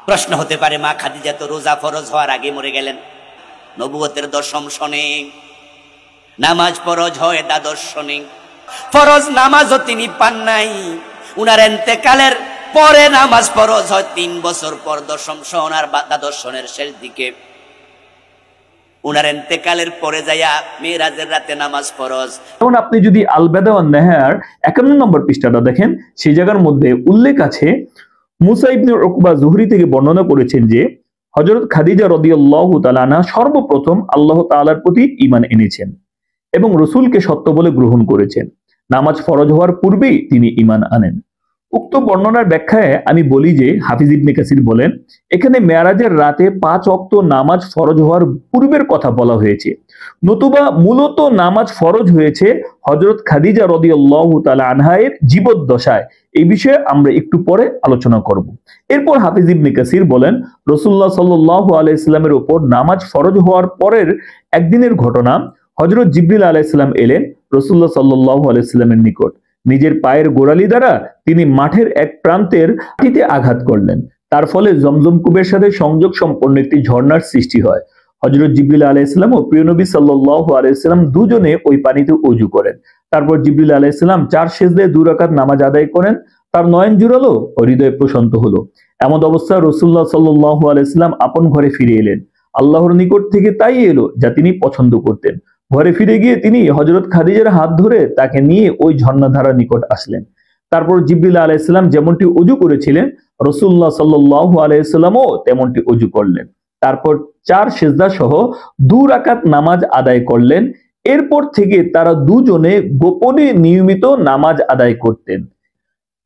প্রশ্ন হতে পারে, মা খাদিজা তো রোজা ফরজ হওয়ার আগে মরে গেলেন, নবুয়তের দশম সনে নামাজ ফরজ হয় দ্বাদশ সনে, ফরজ নামাজও তিনি পান নাই, উনার ইন্তেকালের পরে নামাজ ফরজ হয় 3 বছর পর, দশম সন আর দ্বাদশ সনের শেষ দিকে। উনার ইন্তেকালের পরে যাইয়া মেরাজের রাতে নামাজ ফরজ। এখন আপনি যদি আল বাদা ওয়ান নেহার 51 নম্বর পৃষ্ঠাটা দেখেন, সেই জায়গার মধ্যে উল্লেখ আছে, মুসা ইবনে উকবা জুহরি থেকে বর্ণনা করেছেন যে হযরত খাদিজা রাদিয়াল্লাহু তাআলা আনহা সর্বপ্রথম আল্লাহ তাআলার প্রতি ঈমান এনেছেন এবং রাসূলকে সত্য বলে গ্রহণ করেছেন। নামাজ ফরজ হওয়ার পূর্বেই তিনি ঈমান আনেন। উক্ত বর্ণনার ব্যাখ্যায় আমি বলি যে হাফিজ ইবনে কাসির বলেন, এখানে মেরাজের রাতে 5 ওয়াক্ত নামাজ ফরজ হওয়ার পূর্বের কথা বলা হয়েছে, নতুবা মূলত নামাজ ফরজ হয়েছে হযরত খাদিজা রাদিয়াল্লাহু তাআলা আনহার জীবদ্দশায়। এই বিষয়ে আমরা একটু পরে আলোচনা করব। এরপর হাফিজ ইবনে কাসির বলেন, রাসূলুল্লাহ সাল্লাল্লাহু আলাইহি সাল্লামের উপর নামাজ ফরজ হওয়ার পরের একদিনের ঘটনা, হযরত জিবরিল আলাইহিস সালাম এলেন রাসূলুল্লাহ সাল্লাল্লাহু আলাইহি সাল্লামের নিকট। নিজের পায়ের গোড়ালি দ্বারা তিনি মাঠের এক প্রান্তের মাটিতে আঘাত করলেন, তার ফলে জমজম কূপের সাথে সংযোগ সম্পন্ন একটি ঝর্ণার সৃষ্টি হয়। হযরত জিবরিল আলাইহিস সালাম ও প্রিয় নবী সাল্লাল্লাহু আলাইহি সাল্লাম দুজনে ওই পানিতে ওযু করেন। তারপর জিবরিল আলাইহিস সালাম 4 সিজদায় 2 রাকাত নামাজ আদায় করেন। তার নয়ন জুড়ালো ও হৃদয় প্রশান্ত হলো। এমন অবস্থায় রাসূলুল্লাহ সাল্লাল্লাহু আলাইহি সাল্লাম আপন ঘরে ফিরে এলেন। আল্লাহর নিকট থেকে তাই এলো যা তিনি পছন্দ করতেন। ঘরে ফিরে গিয়ে তিনি হযরত খাদিজার হাত ধরে তাকে নিয়ে ওই ঝর্ণাধারার নিকট আসলেন। তারপর জিবরিল আলাইহিস সালাম যেমনটি ওযু করেছিলেন, রাসূলুল্লাহ সাল্লাল্লাহু আলাইহি সাল্লামও তেমনটি ওযু করলেন। তারপর 4 সিজদা সহ 2 রাকাত নামাজ আদায় করলেন। এরপর থেকে তারা দুজনে গোপনে নিয়মিত নামাজ আদায় করতেন।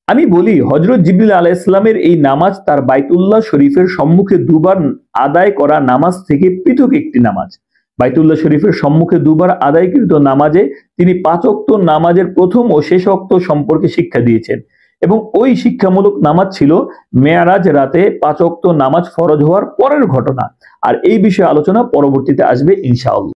আমি বলি, হযরত জিবরিল আলাইহিস সালামের এই নামাজ তার বাইতুল্লাহ শরীফের সম্মুখে 2 বার আদায় করা নামাজ থেকে পৃথক একটি নামাজ। বাইতুল্লাহ শরীফের সম্মুখে 2 বার আদায়কৃত নামাজে তিনি 5 ওয়াক্ত নামাজের প্রথম ও শেষ ওয়াক্ত সম্পর্কে শিক্ষা দিয়েছেন এবং ওই শিক্ষামূলক নামাজ ছিল মেরাজ রাতে 5 ওয়াক্ত নামাজ ফরজ হওয়ার পরের ঘটনা। আর এই বিষয়ে আলোচনা পরবর্তীতে আসবে ইনশাআল্লাহ।